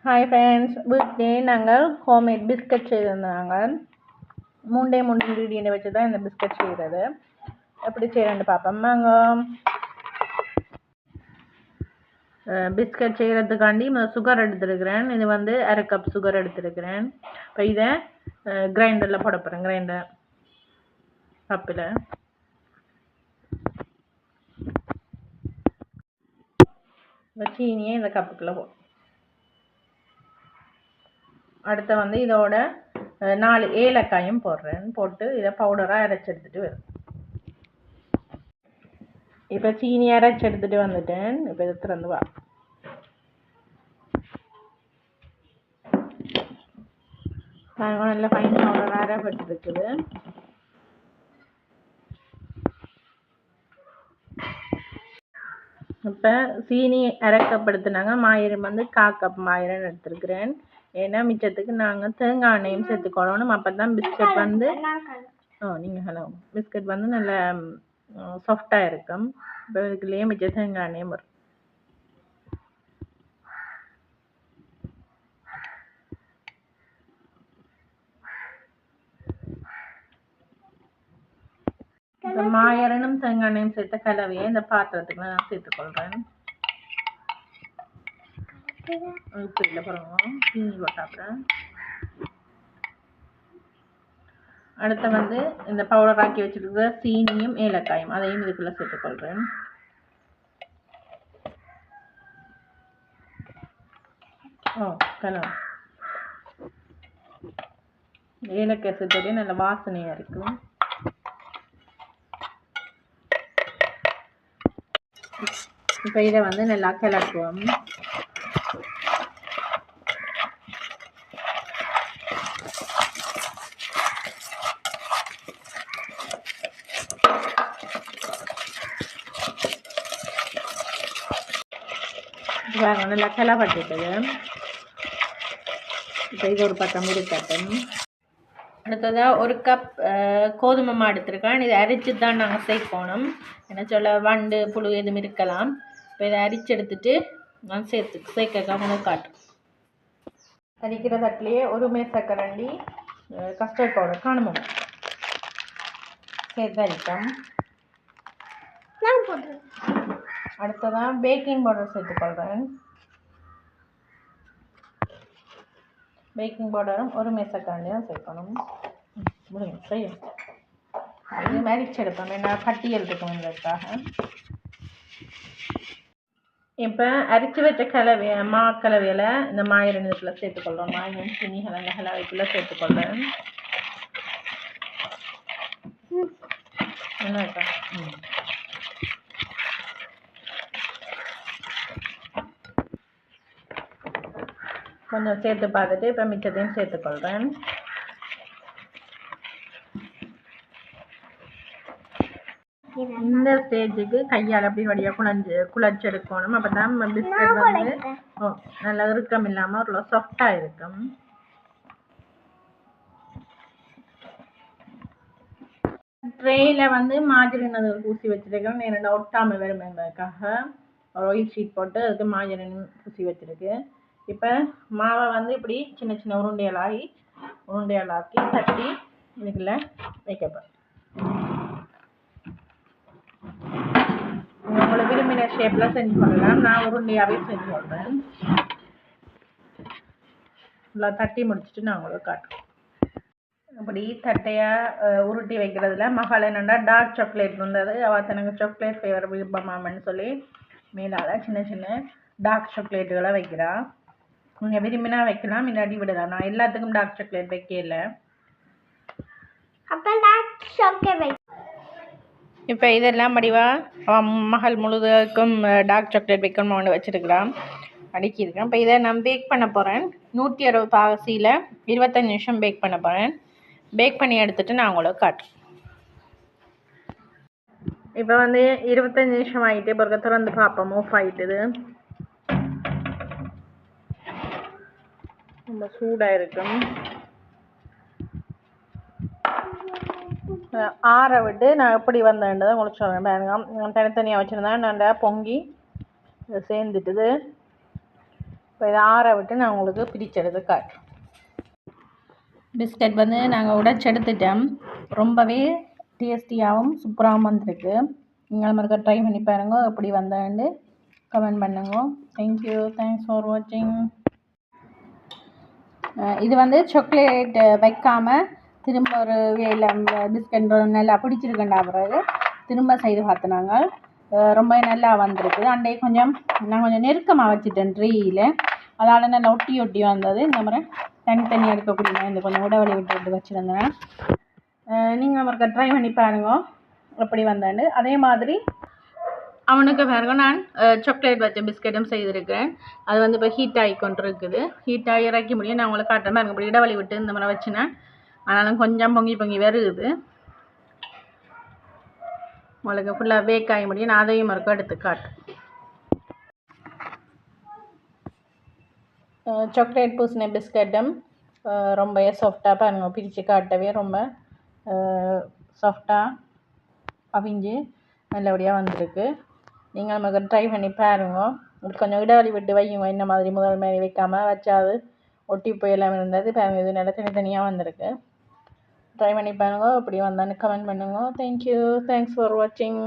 Hi friends, வீட்டிலே நாங்கள் homemade biscuit செய்திருந்தாங்க. மூணு இன்க்ரீடியண்ட்டை வச்சு தான் இந்த பிஸ்கட் செய்கிறது. எப்படி செய்கிறேன்னு பார்ப்போம். நாங்கள் பிஸ்கட் செய்கிறதுக்காண்டி சுகர் எடுத்துருக்கிறேன். இது வந்து 1/2 கப் சுகர் எடுத்துருக்கிறேன். இப்போ இதை கிரைண்டரில் போட போகிறேன். கிரைண்டர் கப்பில் சீனியை இந்த கப்புக்குள்ளே அடுத்து வந்து இதோட 4 ஏலக்காயும் போடுறேன். போட்டு இதை பவுடராக அரைச்சி எடுத்துகிட்டு வரும். இப்போ சீனி அரைச்சி எடுத்துகிட்டு வந்துட்டேன். இப்போ இதை திறந்து வா. நல்ல ஃபைன் பவுடராக அரைப்பட்டுருக்குது. இப்போ சீனி அரைக்கப்படுத்தினாங்க. மாயிரம் வந்து 1/4 கப் மாயிரம் எடுத்துருக்கிறேன். ஏன்னா மிச்சத்துக்கு நாங்கள் தேங்காய் எண்ணெயும் சேர்த்துக்கொள்ளணும். அப்போ தான் பிஸ்கட் வந்து பிஸ்கட் வந்து நல்ல சாஃப்டாக இருக்கும். இப்போ இதுக்குள்ளேயே மிச்ச தேங்காய் எண்ணெயும் வரும். இப்போ மாயரனும் தேங்காய் எண்ணெயும் சேர்த்த கலவையை இந்த பாத்திரத்துக்கு நான் சேர்த்துக்கொள்கிறேன். உப்பு இல்லை பாருங்க, சீனி போட்டாப்புறேன். அடுத்து வந்து இந்த பவுடர் ஆக்கி வச்சுருக்க சீனியும் ஏலக்காயும் அதையும் இதுக்குள்ளே சேர்த்துக்கொள்கிறேன். கலர் ஏலக்காய் சேர்த்தோடய நல்ல வாசனையாக இருக்கும். இப்போ இதை வந்து நல்லா கிளக்குவோம். நல்லா கிளப்பட்டுட்டது. இப்போ இது ஒரு பக்கம் இருக்கட்டும். அடுத்ததாக 1 கப் கோதுமை மாவு எடுத்துருக்கேன். இதை அரிச்சு தான் நாங்கள் சேர்க்கணும். என்ன சொல்ல வண்டு புழு எதுவும் இருக்கலாம். இப்போ இதை அரிச்சு எடுத்துட்டு நான் சேர்க்க உங்களுக்கு காட்டும். அரிக்கிற தட்டிலேயே ஒரு மேசக்கரண்டி கஸ்டர்ட் பவுடர் காணுமோ சேர்த்து அரிப்போம். அடுத்ததான் பேக்கிங் பவுடர் சேர்த்துக்கொள்கிறேன். பேக்கிங் பவுடரும் ஒரு மேசக்கரண்டி தான் சேர்க்கணும். செய்யும் இது மாதிரி எடுப்போம். என்ன கட்டியல் இருக்குங்கிறதுக்காக. இப்போ அரிச்சு வச்ச கலவையில் இந்த மாயிரம் இதில் சேர்த்துக்கொள்கிறோம். மாயிரம் சீனி கலவைக்குள்ளே சேர்த்துக்கொள்கிறேன். நல்லா இருக்கா? கொஞ்சம் சேர்த்து பார்த்துட்டு இப்போ மிச்சத்தையும் சேர்த்துக்கொள்கிறேன். இந்த ஸ்டேஜுக்கு கையால் அப்படி வழியாக குழச்சி எடுக்கணும். அப்போ தான் பிஸ்கட் வந்து நல்லா இறுக்கம் இல்லாமல் ஒரு சாஃப்டாக இருக்கும். ட்ரேயில் வந்து மாஜரின் அது பூசி வச்சுருக்கேன். என்னென்ன ஒட்டாமல் வரும் என்பதற்காக ஒரு ஒயிட் ஷீட் போட்டு அதுக்கு மாஜரின் பூசி வச்சுருக்கு. இப்போ மாவை வந்து இப்படி சின்ன சின்ன உருண்டையாளாக்கி தட்டி இதுக்குள்ள வைக்கப்போம். உங்களை விரும்பின ஷேப்பில் செஞ்சு கொள்ளலாம். நான் உருண்டையாகவே செஞ்சு கொள்கிறேன். நல்லா தட்டி முடிச்சுட்டு நான் உங்களுக்கு காட்டுறேன். அப்படி தட்டையாக உருட்டி வைக்கிறதுல மகள் என்னென்னா டார்க் சாக்லேட் இருந்தது. அவள் தனக்கு சாக்லேட் ஃப்ளேவர் விருப்பமாமன்னு சொல்லி மேலால் சின்ன சின்ன டார்க் சாக்லேட்டுகளை வைக்கிறா. நீங்கள் விரும்பினா வைக்கலாம், இல்லாட்டி விடலாம். நான் எல்லாத்துக்கும் டார்க் சாக்லேட் வைக்கல. இப்போ இதெல்லாம் வடிவாக மகள் முழுவதுக்கும் டார்க் சாக்லேட் வைக்கணும்னு வச்சுருக்கலாம், அடுக்கியிருக்கேன். இப்போ இதை நான் பேக் பண்ண போகிறேன். 160 பாகசியில் 25 நிமிஷம் பேக் பண்ண போகிறேன். பேக் பண்ணி எடுத்துகிட்டு நான் உங்களுக்கு காட்டுறேன். இப்போ வந்து 25 நிமிஷம் ஆகிட்டு பிறகு திறந்து பார்ப்போம். ஆஃப் ஆகிட்டுது. ரொம்ப சூடாக இருக்கும். ஆற விட்டு நான் எப்படி வந்தேன்றதை உங்களுக்கு சொல்கிறேன். பாருங்க, தனித்தனியாக வச்சுருந்தேன். நான் பொங்கி சேர்ந்துட்டுது. இப்போ இதை ஆற விட்டு நான் உங்களுக்கு பிரிச்செடுத்து காட்டுறேன். பிஸ்கட் வந்து நாங்கள் உடைச்செடுத்துட்டோம். ரொம்பவே டேஸ்டியாகவும் சூப்பராகவும் வந்திருக்கு. நீங்கள் மறுக்க ட்ரை பண்ணி பாருங்க, எப்படி வந்தேன்னு கமெண்ட் பண்ணுங்க. தேங்க்யூ, தேங்க்ஸ் ஃபார் வாட்சிங். இது வந்து சாக்லேட் வைக்காமல் திரும்ப ஒரு வேலை பிஸ்கட் நல்லா பிடிச்சிருக்கேன்டா பிறகு திரும்ப செய்து பார்த்தினாங்க. ரொம்ப நல்லா வந்திருக்கு. அண்டே நான் கொஞ்சம் நெருக்கமாக வச்சுட்டேன் ட்ரீயில், அதனால் நல்லா ஒட்டி ஒட்டி வந்தது. இந்த மாதிரி தனித்தனியாக இருக்கக்கூடிய இந்த கொஞ்சம் உடவழி விட்டு விட்டு வச்சுருந்தேன். நீங்கள் நம்மளுக்கு ட்ரை பண்ணி பாருங்க எப்படி வந்தேன்னு. அதே மாதிரி அவனுக்கு பாருங்க நான் சாக்லேட் வச்ச பிஸ்கெட்டும் செய்திருக்கிறேன். அது வந்து இப்போ ஹீட் ஆகி கொண்டு இருக்குது. ஹீட் ஆகி இறக்கி முடியும். நான் உங்களுக்கு காட்டுறேன் பாருங்க, இப்படி இடவழி விட்டு இந்த மாதிரி வச்சுனேன். ஆனாலும் கொஞ்சம் பொங்கி பொங்கி வருது. உங்களுக்கு ஃபுல்லாக பேக் ஆகி முடியும். நான் அதையும் மறுக்க எடுத்து காட்டுறேன். சாக்லேட் பூசின பிஸ்கட்டும் ரொம்ப சாஃப்டாக பாருங்க, பிரித்து காட்டவே ரொம்ப சாஃப்டாக அவிஞ்சு நல்லபடியாக வந்திருக்கு. நீங்கள் நமக்கு ட்ரை பண்ணி பாருங்க. கொஞ்சம் இடைவெளி விட்டு வையுங்க. இந்த மாதிரி முதல் மாதிரி வைக்காமல் வச்சாது ஒட்டி போயெல்லாம் இருந்தது பாருங்க. இது நல்லா தனித்தனியாக வந்திருக்கு. ட்ரை பண்ணி பாருங்க, இப்படி வந்தான்னு கமெண்ட் பண்ணுங்க. தேங்க்யூ, தேங்க்ஸ் ஃபார் வாட்சிங்.